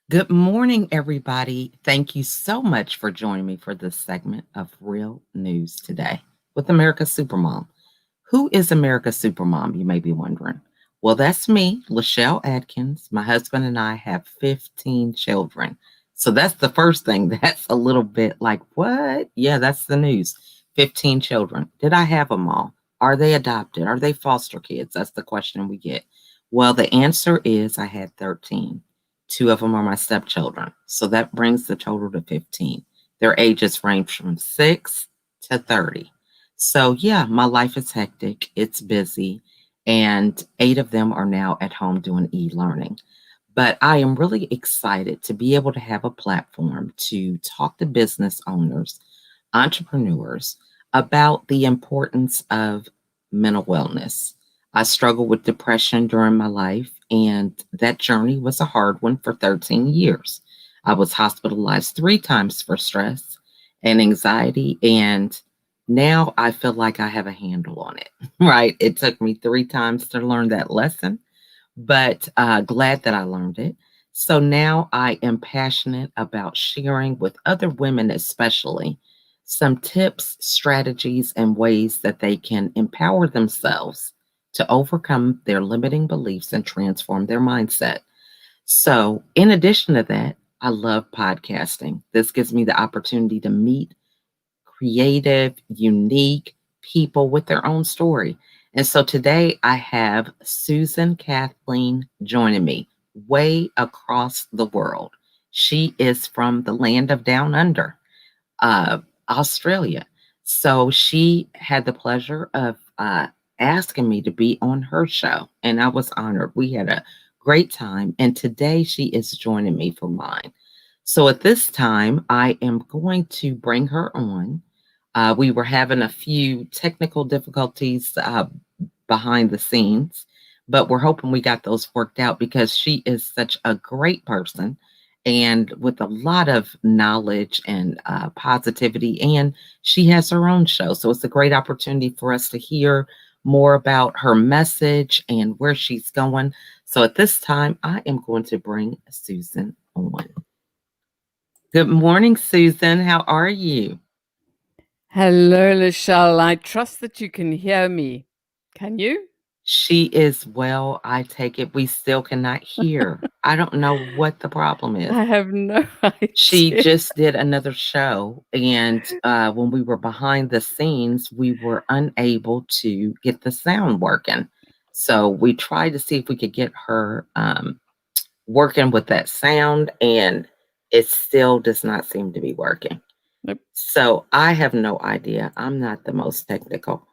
Good morning, everybody. Thank you so much for joining me for this segment of Real News Today with America's Supermom. Who is America's Supermom, you may be wondering? Well, that's me, Lachelle Adkins. My husband and I have 15 children. So that's the first thing. That's a little bit like, what? Yeah, that's the news. 15 children. Did I have them all? Are they adopted? Are they foster kids? That's the question we get. Well, the answer is I had 13. Two of them are my stepchildren. So that brings the total to 15. Their ages range from 6 to 30. So, yeah, my life is hectic. It's busy. And 8 of them are now at home doing e learning. But I am really excited to be able to have a platform to talk to business owners, entrepreneurs about the importance of mental wellness. I struggled with depression during my life, and that journey was a hard one for 13 years. I was hospitalized 3 times for stress and anxiety, and now I feel like I have a handle on it, right? It took me 3 times to learn that lesson, but glad that I learned it. So now I am passionate about sharing with other women, especially, some tips, strategies, and ways that they can empower themselves to overcome their limiting beliefs and transform their mindset. So, in addition to that, I love podcasting. This gives me the opportunity to meet creative, unique people with their own story. And so today I have Susan Kathleen joining me way across the world. She is from the land of down under, uh, Australia. So she had the pleasure of asking me to be on her show, and I was honored. We had a great time, and today she is joining me for mine. So at this time, I am going to bring her on. We were having a few technical difficulties behind the scenes, but we're hoping we got those worked out because she is such a great person and with a lot of knowledge and positivity. And she has her own show. So it's a great opportunity for us to hear more about her message and where she's going. So at this time, I am going to bring Susan on. Good morning, Susan. How are you? Hello, Lachelle. I trust that you can hear me. Can you? She is well. I take it we still cannot hear. I don't know what the problem is. I have no She idea. just did another show, and when we were behind the scenes, we were unable to get the sound working. So we tried to see if we could get her working with that sound, and it still does not seem to be working. Nope. So I have no idea. I'm not the most technical.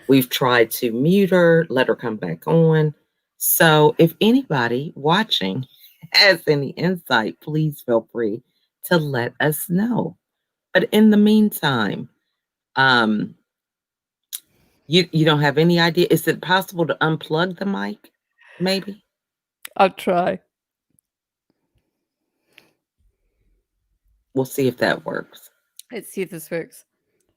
We've tried to mute her, let her come back on. So if anybody watching has any insight, please feel free to let us know. But in the meantime, um, you don't have any idea. Is it possible to unplug the mic? Maybe I'll try. we'll see if that works. Let's see if this works.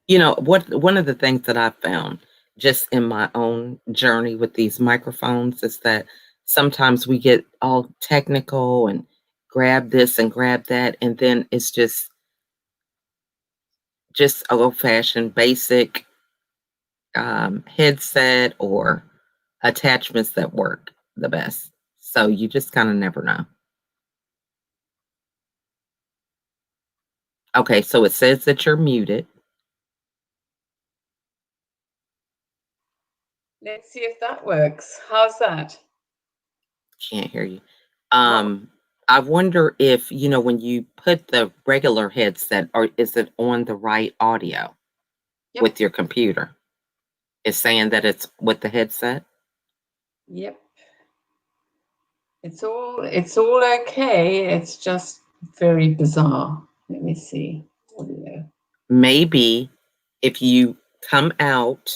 You know what? One of the things that I found just in my own journey with these microphones is that sometimes we get all technical and grab this and grab that, and then it's just old fashioned basic headset or attachments that work the best. So you just kind of never know. Okay, so it says that you're muted. Let's see if that works. How's that? Can't hear you. Well, I wonder if, when you put the regular headset, or is it on the right audio yep, with your computer? It's saying that it's with the headset. yep. It's all okay. It's just very bizarre. Let me see. Audio. Maybe if you come out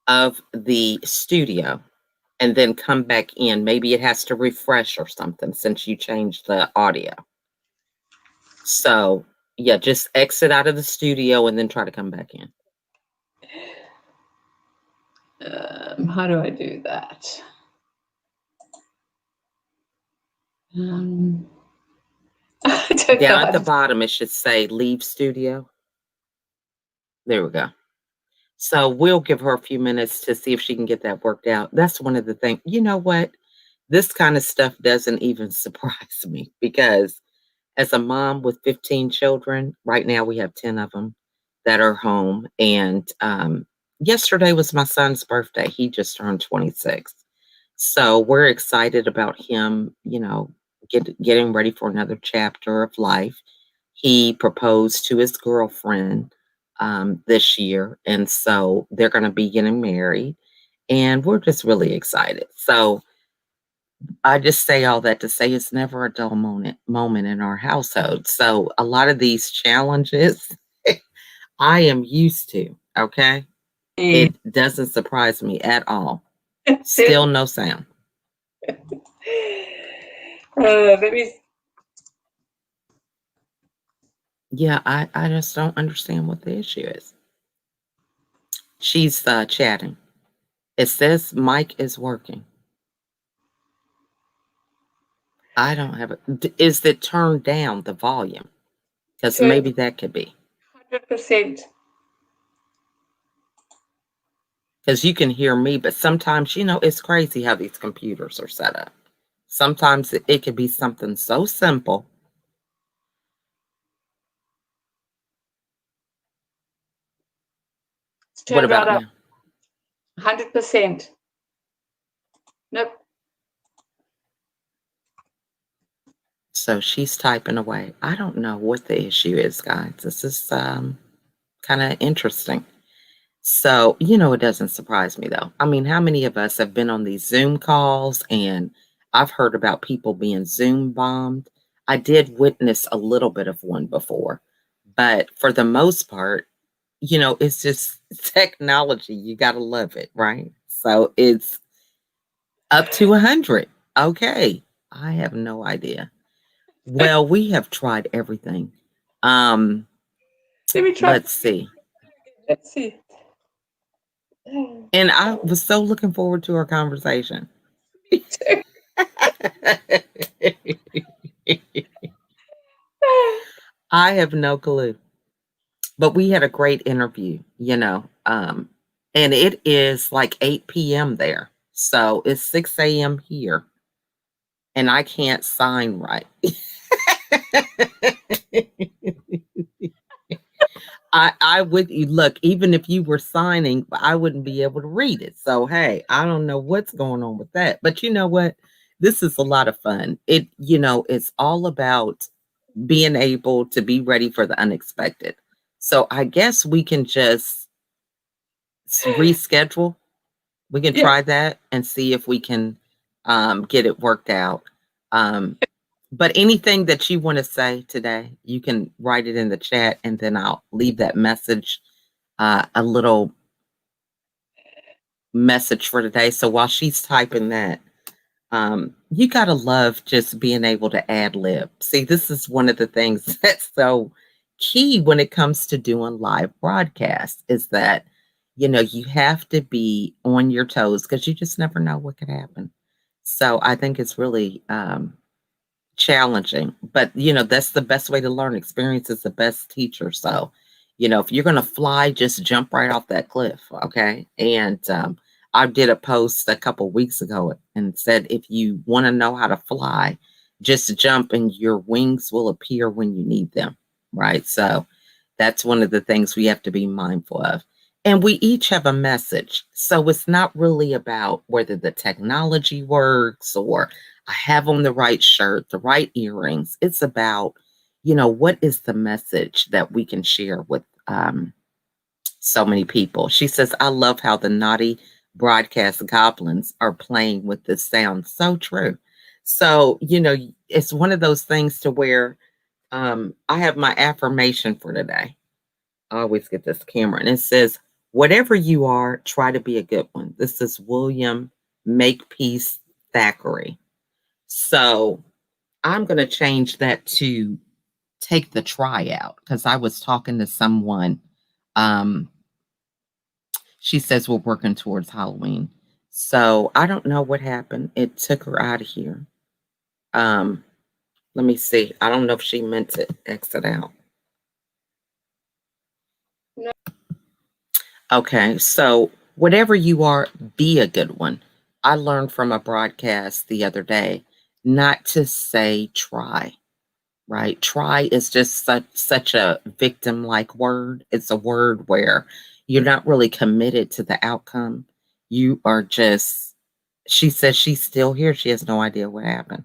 of the studio and then come back in, maybe it has to refresh or something since you changed the audio. So, yeah, just exit out of the studio and then try to come back in. How do I do that? Um, Down at the bottom, it should say leave studio. There we go. So we'll give her a few minutes to see if she can get that worked out. That's one of the things. You know what? This kind of stuff doesn't even surprise me because as a mom with 15 children, right now we have 10 of them that are home. And yesterday was my son's birthday. He just turned 26. So we're excited about him, getting ready for another chapter of life. He proposed to his girlfriend this year. And so they're going to be getting married. And we're just really excited. So I just say all that to say it's never a dull moment in our household. So a lot of these challenges I am used to. Okay. It doesn't surprise me at all. Still no sound. Let me. Yeah, I just don't understand what the issue is. She's chatting. It says mic is working. I don't have it. Is it turned down the volume? Because maybe that could be. 100%. Because you can hear me, but sometimes, it's crazy how these computers are set up. Sometimes it could be something so simple. What about now? 100%. Nope. So she's typing away. I don't know what the issue is, guys. This is kind of interesting. So, it doesn't surprise me though. I mean, how many of us have been on these Zoom calls and I've heard about people being Zoom bombed? I did witness a little bit of one before, but for the most part, it's just technology. You got to love it, right? So it's up to 100. Okay. I have no idea. Well, we have tried everything. Let me try. Let's see. Let's see. And I was so looking forward to our conversation. I have no clue. But we had a great interview, and it is like 8 p.m. there. So it's 6 a.m. here. And I can't sign right. I would look, even if you were signing, I wouldn't be able to read it. So hey, I don't know what's going on with that. But you know what? This is a lot of fun. It's all about being able to be ready for the unexpected. So I guess we can just reschedule. We can try that and see if we can get it worked out. But anything that you want to say today, you can write it in the chat and then I'll leave that message, a little message for today. So while she's typing that, you got to love just being able to ad lib. See, this is one of the things that's so key when it comes to doing live broadcasts is that, you have to be on your toes because you just never know what could happen. So I think it's really challenging, but that's the best way to learn. Experience is the best teacher. So, if you're going to fly, just jump right off that cliff. Okay. And I did a post a couple weeks ago and said, if you want to know how to fly, just jump and your wings will appear when you need them. Right. So that's one of the things we have to be mindful of. And we each have a message. So it's not really about whether the technology works or I have on the right shirt, the right earrings. It's about, what is the message that we can share with so many people. She says, I love how the naughty broadcast goblins are playing with this sound. So true. So, it's one of those things to where I have my affirmation for today. I always get this camera and it says, whatever you are, try to be a good one. This is William Makepeace Thackeray. So I'm going to change that to take the try out because I was talking to someone. She says we're working towards Halloween. So I don't know what happened. It took her out of here. Let Let me see. I don't know if she meant to exit out. No. Okay, so whatever you are, be a good one. I learned from a broadcast the other day not to say try, right? Try is just such a victim-like word. It's a word where you're not really committed to the outcome. You are just, she says she's still here. She has no idea what happened.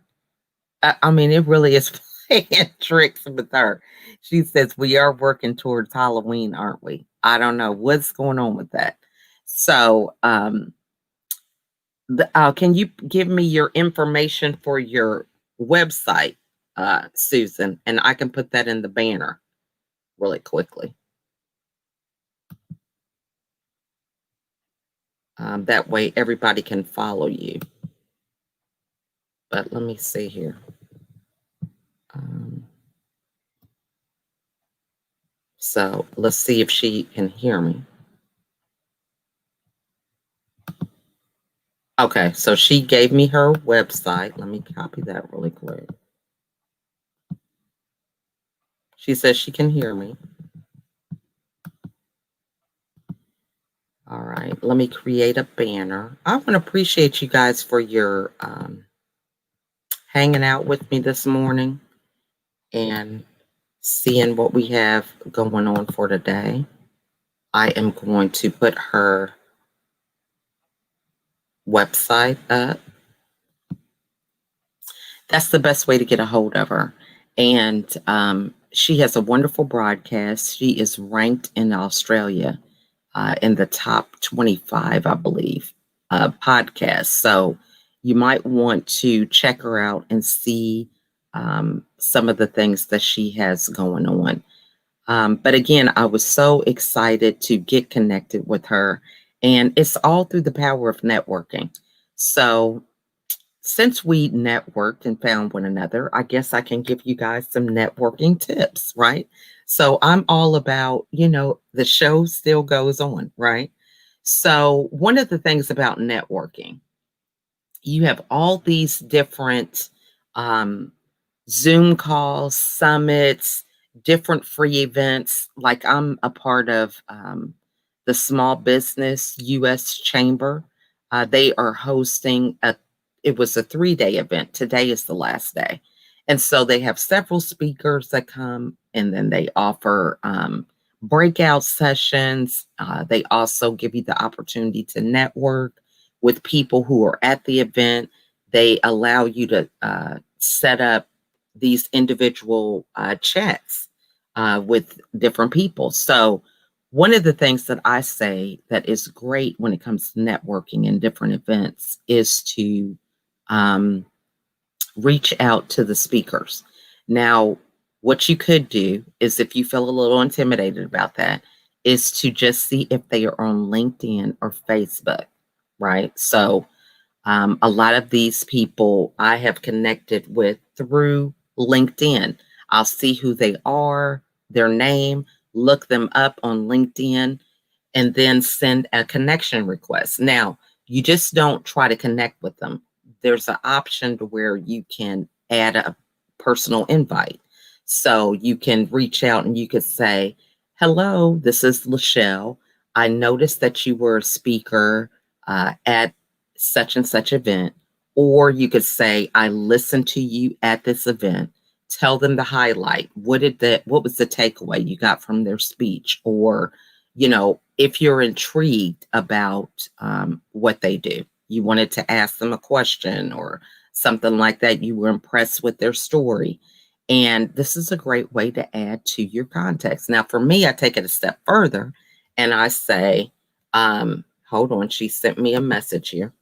I mean, it really is playing tricks with her. She says, we are working towards Halloween, aren't we? I don't know what's going on with that. So, can you give me your information for your website, Susan? And I can put that in the banner really quickly. That way everybody can follow you. But let me see here. So let's see if she can hear me. Okay, so she gave me her website. Let me copy that really quick. She says she can hear me. All right, let me create a banner. I want to appreciate you guys for your hanging out with me this morning and seeing what we have going on for today. I am going to put her website up. That's the best way to get a hold of her. And she has a wonderful broadcast. She is ranked in Australia in the top 25, I believe, podcasts. So you might want to check her out and see some of the things that she has going on. But again, I was so excited to get connected with her. And it's all through the power of networking. So since we networked and found one another, I guess I can give you guys some networking tips, right? So I'm all about, the show still goes on, right? So one of the things about networking, you have all these different um, Zoom calls, summits, different free events. Like I'm a part of the Small Business US Chamber. They are hosting it was a 3-day event. Today is the last day. And so they have several speakers that come and then they offer breakout sessions. They also give you the opportunity to network with people who are at the event. They allow you to set up these individual chats with different people. So one of the things that I say that is great when it comes to networking and different events is to reach out to the speakers. Now, what you could do is, if you feel a little intimidated about that, is to just see if they are on LinkedIn or Facebook, right? So a lot of these people I have connected with through LinkedIn. I'll see who they are, their name, look them up on LinkedIn, and then send a connection request. Now, you just don't try to connect with them. There's an option to where you can add a personal invite. So you can reach out and you could say, hello, this is Lachelle. I noticed that you were a speaker at such and such event. Or you could say, I listened to you at this event. Tell them the highlight. What was the takeaway you got from their speech? Or, if you're intrigued about what they do, you wanted to ask them a question or something like that, you were impressed with their story. And this is a great way to add to your context. Now, for me, I take it a step further and I say, hold on, she sent me a message here.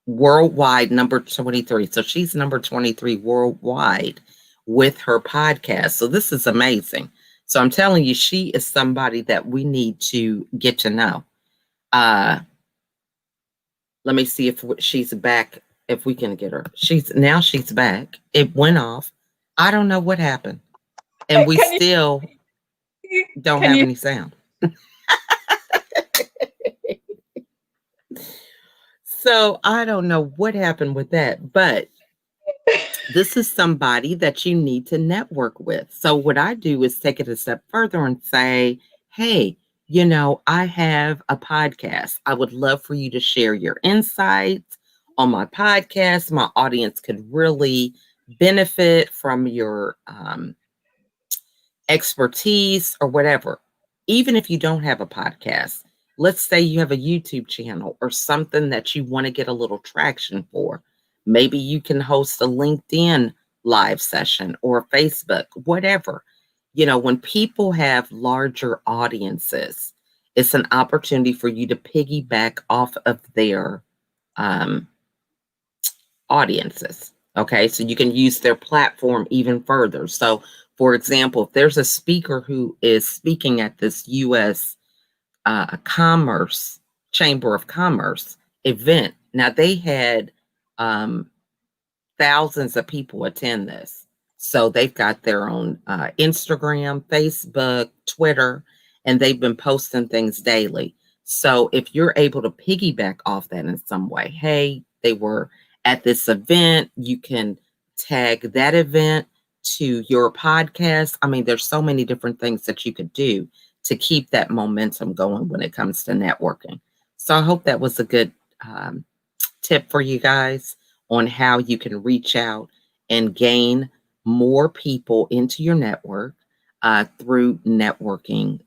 Worldwide number 23. So she's number 23 worldwide with her podcast. So this is amazing. So I'm telling you, she is somebody that we need to get to know. Let me see if she's back, if we can get her. She's back. It went off. I don't know what happened. And we still don't have any sound. So I don't know what happened with that, but This is somebody that you need to network with. So what I do is take it a step further and say, hey, I have a podcast. I would love for you to share your insights on my podcast. My audience could really benefit from your expertise or whatever. Even if you don't have a podcast, let's say you have a YouTube channel or something that you want to get a little traction for. Maybe you can host a LinkedIn live session or Facebook, whatever. When people have larger audiences, it's an opportunity for you to piggyback off of their um, audiences. Okay, so you can use their platform even further. So, for example, if there's a speaker who is speaking at this U.S. Commerce Chamber of Commerce event, now they had thousands of people attend this. So they've got their own Instagram, Facebook, Twitter, and they've been posting things daily. So if you're able to piggyback off that in some way, hey, they were at this event, you can tag that event to your podcast. I mean, there's so many different things that you could do to keep that momentum going when it comes to networking. So I hope that was a good tip for you guys on how you can reach out and gain more people into your network through networking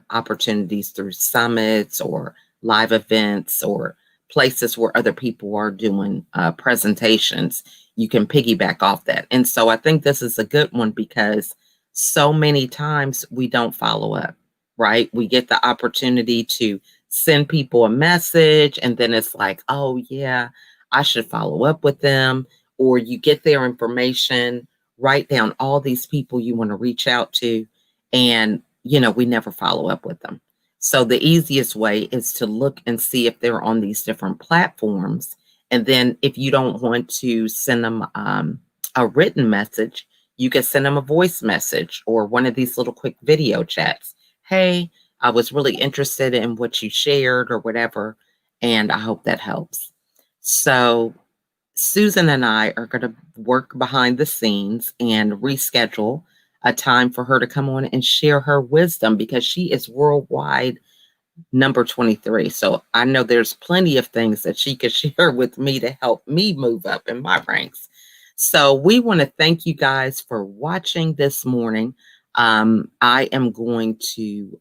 opportunities, through summits or live events or places where other people are doing presentations. You can piggyback off that. And so I think this is a good one because so many times we don't follow up, right? We get the opportunity to send people a message and then it's like, oh yeah, I should follow up with them. Or you get their information, write down all these people you want to reach out to, and we never follow up with them. So the easiest way is to look and see if they're on these different platforms. And then if you don't want to send them a written message, you can send them a voice message or one of these little quick video chats. Hey, I was really interested in what you shared or whatever, and I hope that helps. So Susan and I are going to work behind the scenes and reschedule a time for her to come on and share her wisdom because she is worldwide number 23. So I know there's plenty of things that she could share with me to help me move up in my ranks. So we want to thank you guys for watching this morning. I am going to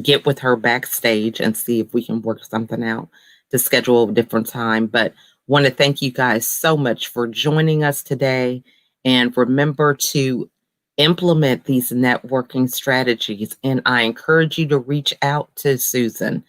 get with her backstage and see if we can work something out to schedule a different time. But want to thank you guys so much for joining us today. And remember to implement these networking strategies. And I encourage you to reach out to Susan.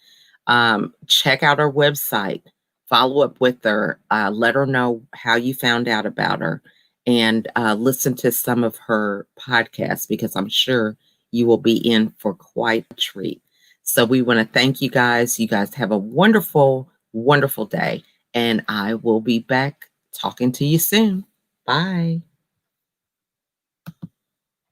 Check out her website, follow up with her, let her know how you found out about her, and listen to some of her podcasts because I'm sure you will be in for quite a treat. So we want to thank you guys. You guys have a wonderful, wonderful day. And I will be back talking to you soon. Bye.